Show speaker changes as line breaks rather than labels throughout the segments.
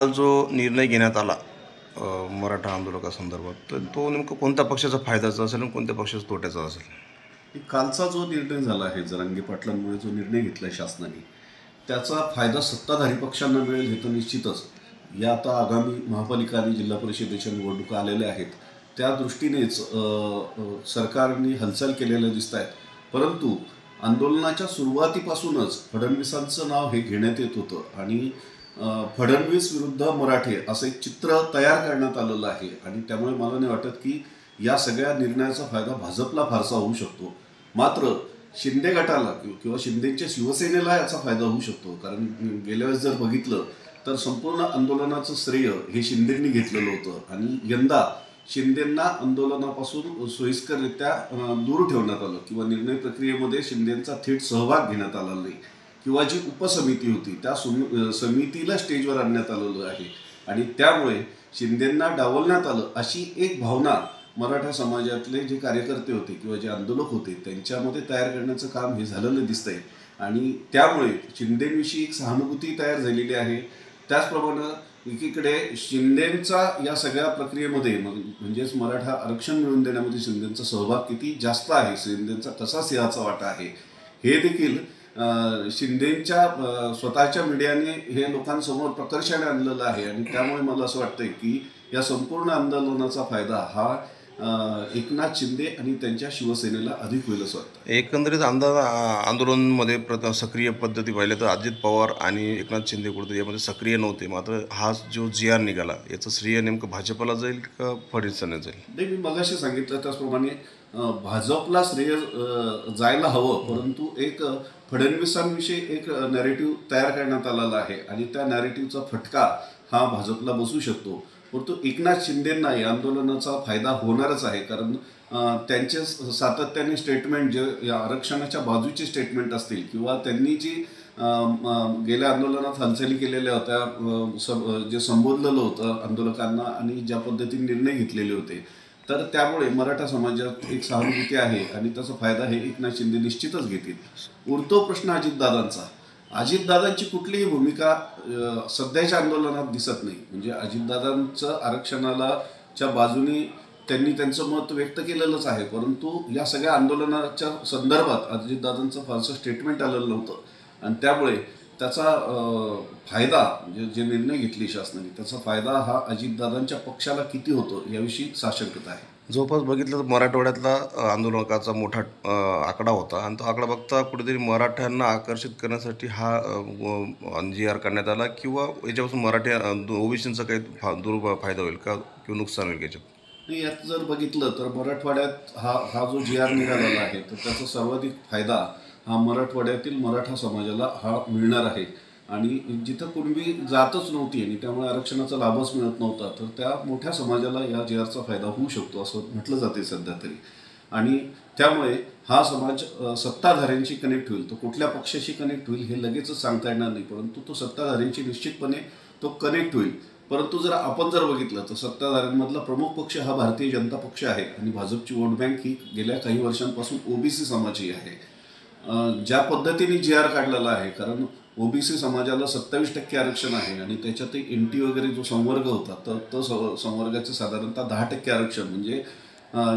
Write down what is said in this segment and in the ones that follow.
जो निर्णय घेण्यात आला मराठा आंदोलकासंदर्भात, तर तो नेमका कोणत्या पक्षाचा फायद्याचा असेल आणि कोणत्या पक्षाचा तोट्याचा असेल?
कालचा जो निर्णय झाला आहे, जरांगे पाटलांमुळे जो निर्णय घेतला आहे शासनाने, त्याचा फायदा सत्ताधारी पक्षांना मिळेल हे तर निश्चितच. या आता आगामी महापालिका आणि जिल्हा परिषदेच्या निवडणुका आलेल्या आहेत, त्या दृष्टीनेच सरकारने हालचाल केलेल्या दिसत आहेत. परंतु आंदोलनाच्या सुरुवातीपासूनच फडणवीसांचं नाव हे घेण्यात येत होतं आणि फडणवीस विरुद्ध मराठे असं एक चित्र तयार करण्यात आलेलं आहे. आणि त्यामुळे मला नाही वाटत की या सगळ्या निर्णयाचा फायदा भाजपला फारसा होऊ शकतो. मात्र शिंदे गटाला किंवा शिंदेच्या शिवसेनेला याचा फायदा होऊ शकतो. कारण गेल्या वेळेस जर बघितलं तर संपूर्ण आंदोलनाचं श्रेय हे शिंदेंनी घेतलेलं होतं आणि यंदा शिंदेंना आंदोलनापासून सोयीस्कररित्या दूर ठेवण्यात आलं किंवा निर्णय प्रक्रियेमध्ये शिंदेंचा थेट सहभाग घेण्यात आला नाही किंवा जी उपसमिती होती त्या समितीला स्टेजवर आणण्यात आलेलं आहे. आणि त्यामुळे शिंदेंना डावलण्यात आलं अशी एक भावना मराठा समाजातले जे कार्यकर्ते होते किंवा जे आंदोलक होते त्यांच्यामध्ये तयार करण्याचं काम हे झालेलं दिसतंय. आणि त्यामुळे शिंदेविषयी एक सहानुभूती तयार झालेली आहे. त्याचप्रमाणे एकीकडे शिंदेंचा या सगळ्या प्रक्रियेमध्ये म्हणजेच मराठा आरक्षण मिळवून देण्यामध्ये शिंदेंचा सहभाग किती जास्त आहे, शिंदेंचा कसा सिंहाचा वाटा आहे, हे देखील शिंदेंच्या स्वतःच्या मीडियाने हे लोकांसमोर प्रकर्षाने आणलेलं आहे. आणि त्यामुळे मला असं वाटतंय की या संपूर्ण आंदोलनाचा फायदा हा एकनाथ शिंदे आणि त्यांच्या शिवसेनेला अधिक होईल असं वाटतं.
एकंदरीत आंदोलनामध्ये सक्रिय पद्धती पाहिल्या तर अजित पवार आणि एकनाथ शिंदे कुठे यामध्ये सक्रिय नव्हते. मात्र हा जो जी आर निघाला याचं श्रेय नेमकं भाजपला जाईल का फडणवीसांना जाईल?
नाही, मी मगाशी सांगितलं त्याचप्रमाणे भाजपला श्रेय जायला हवं. परंतु एक फडणवीसांविषयी एक नॅरेटिव्ह तयार करण्यात आलेला आहे आणि त्या नॅरेटिव्हचा फटका हा भाजपला बसू शकतो. परंतु एकनाथ शिंदेंना या आंदोलनाचा फायदा होणारच आहे. कारण त्यांचे सातत्याने स्टेटमेंट जे या आरक्षणाच्या बाजूचे स्टेटमेंट असतील किंवा त्यांनी जी गेल्या आंदोलनात हालचाली केलेल्या होत्या, जे संबोधलेलं होतं आंदोलकांना आणि ज्या पद्धतीने निर्णय घेतलेले होते, तर त्यामुळे मराठा समाजात एक सहानुभूती आहे आणि त्याचा फायदा हे एकनाथ शिंदे निश्चितच घेतील. उरतो प्रश्न अजितदादांचा. अजितदादांची कुठलीही भूमिका सध्याच्या आंदोलनात दिसत नाही. म्हणजे अजितदादांचं आरक्षणाला च्या बाजूने त्यांनी त्यांचं मत व्यक्त केलेलंच आहे, परंतु या सगळ्या आंदोलनाच्या संदर्भात अजितदादांचं फारसं स्टेटमेंट आलेलं नव्हतं. आणि त्यामुळे त्याचा फायदा जे निर्णय घेतले शासनाने त्याचा फायदा हा अजितदादांच्या पक्षाला किती होतो याविषयी साशंकता आहे.
जवळपास बघितलं तर मराठवाड्यातला आंदोलकाचा मोठा आकडा होता आणि तो आकडा बघता कुठेतरी मराठ्यांना आकर्षित करण्यासाठी हा जी आर करण्यात आला किंवा याच्यापासून मराठी ओबीसींचा काही फायदा होईल का किंवा नुकसान होईल याच्यात?
आणि यात जर बघितलं तर मराठवाड्यात हा जो जी आर निघालेला आहे तर त्याचा सर्वाधिक फायदा हा मराठवाड्यातील मराठा समाजाला हा मिळणार आहे. आणि जिथं कुणबी जातच नव्हती आणि त्यामुळे आरक्षणाचा लाभच मिळत नव्हता, तर त्या मोठ्या समाजाला या जी आरचा फायदा होऊ शकतो असं म्हटलं जाते सध्या तरी. आणि त्यामुळे हा समाज सत्ताधाऱ्यांशी कनेक्ट होईल. तो कुठल्या पक्षाशी कनेक्ट होईल हे लगेचच सांगता येणार नाही, परंतु तो सत्ताधाऱ्यांशी निश्चितपणे तो कनेक्ट होईल. परंतु जर आपण बघितलं तर सत्ताधाऱ्यांमधला प्रमुख पक्ष हा भारतीय जनता पक्ष आहे आणि भाजपची वोट बँक ही गेल्या काही वर्षांपासून ओबीसी समाजही आहे. ज्या पद्धतीने जी आर काढलेला आहे, कारण ओबीसी समाजाला 27% आरक्षण आहे आणि त्याच्यातही एनटी वगैरे जो संवर्ग होता तर तो संवर्गाचे साधारणतः 10% आरक्षण, म्हणजे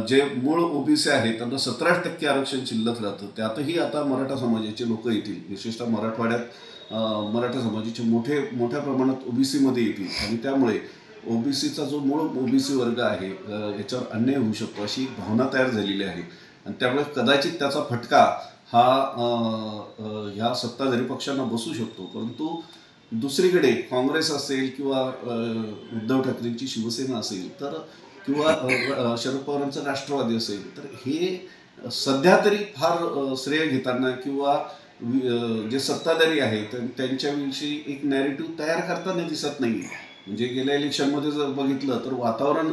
जे मूळ ओबीसी आहे त्यांना 17% आरक्षण शिल्लक राहतं. त्यातही आता मराठा समाजाचे लोक येतील, विशेषतः मराठवाड्यात मराठा समाजाचे मोठ्या प्रमाणात ओबीसीमध्ये येतील आणि त्यामुळे ओबीसीचा जो मूळ ओबीसी वर्ग आहे याच्यावर अन्याय होऊ शकतो अशी एक भावना तयार झालेली आहे. आणि त्यामुळे कदाचित त्याचा फटका हा ह्या सत्ताधारी पक्षांना बसू शकतो. परंतु दुसरीकडे काँग्रेस असेल किंवा उद्धव ठाकरेंची शिवसेना असेल तर किंवा शरद पवारांचं राष्ट्रवादी असेल तर हे सध्या तरी फार श्रेय घेताना किंवा जे सत्ताधारी आहेत त्यांच्याविषयी एक नॅरेटिव्ह तयार करताना दिसत नाही. म्हणजे गेल्या इलेक्शनमध्ये जर बघितलं तर वातावरण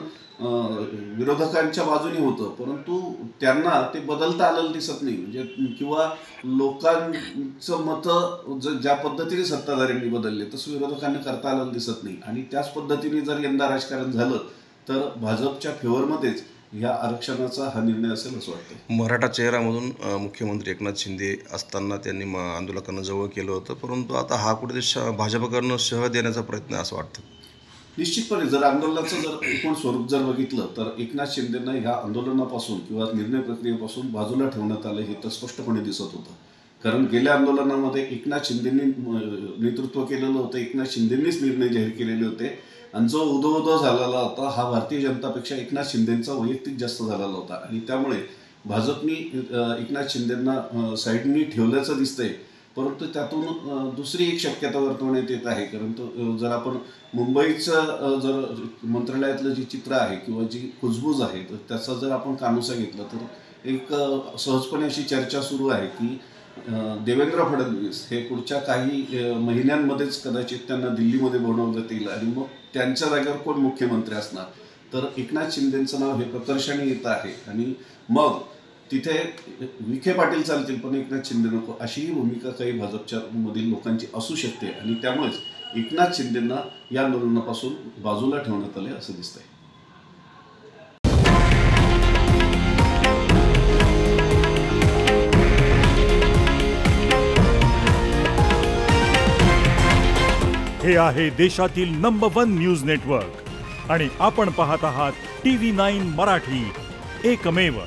विरोधकांच्या बाजूने होतं, परंतु त्यांना ते बदलता आलेलं दिसत नाही. म्हणजे किंवा लोकांचं मतं ज्या पद्धतीने सत्ताधाऱ्यांनी बदलले तसं विरोधकांना करता आलेलं दिसत नाही. आणि त्याच पद्धतीने जर यंदा राजकारण झालं तर भाजपच्या फेवरमध्येच ह्या आरक्षणाचा हा निर्णय असेल असं वाटतं.
मराठा चेहऱ्यामधून मुख्यमंत्री एकनाथ शिंदे असताना त्यांनी आंदोलकांना जवळ केलं होतं, परंतु आता हा कुठेतरी भाजपकडनं शह देण्याचा प्रयत्न आहे असं वाटतं.
निश्चितपणे जर आंदोलनाचं जर एकूण स्वरूप जर बघितलं तर एकनाथ शिंदेंना ह्या आंदोलनापासून किंवा निर्णय प्रक्रियेपासून बाजूला ठेवण्यात आलं हे तर स्पष्टपणे दिसत होतं. कारण गेल्या आंदोलनामध्ये एकनाथ शिंदेंनी नेतृत्व केलेलं होतं, एकनाथ शिंदेंनीच निर्णय जाहीर केलेले होते आणि जो उदो झालेला होता हा भारतीय जनतापेक्षा एकनाथ शिंदेंचा वैयक्तिक जास्त झालेला होता आणि त्यामुळे भाजपनी एकनाथ शिंदेंना साईडनी ठेवल्याचं दिसतंय. परंतु त्यातून दुसरी एक शक्यता वर्तवण्यात येत आहे. कारण जर आपण मुंबईचं जर मंत्रालयातलं जे चित्र आहे किंवा जी कुजबूज आहे तर त्याचा जर आपण कानोसा घेतला तर एक सहजपणे अशी चर्चा सुरू आहे की देवेंद्र फडणवीस हे पुढच्या काही महिन्यांमध्येच कदाचित त्यांना दिल्लीमध्ये बोलावण्यात येईल आणि मग त्यांच्या जागेवर कोण मुख्यमंत्री असणार. तर एकनाथ शिंदेंचं नाव हे प्रकर्षाने येत आहे आणि मग तिथे विखे पाटील चालतील पण एकनाथ शिंदे नको अशीही भूमिका काही भाजपच्या मधील लोकांची असू शकते आणि त्यामुळेच एकनाथ शिंदेंना या आंदोलनापासून बाजूला ठेवण्यात आले असं दिसतंय.
हे आहे देशातील नंबर 1 न्यूज नेटवर्क आणि आपण पाहत आहात TV9 मराठी, एकमेव.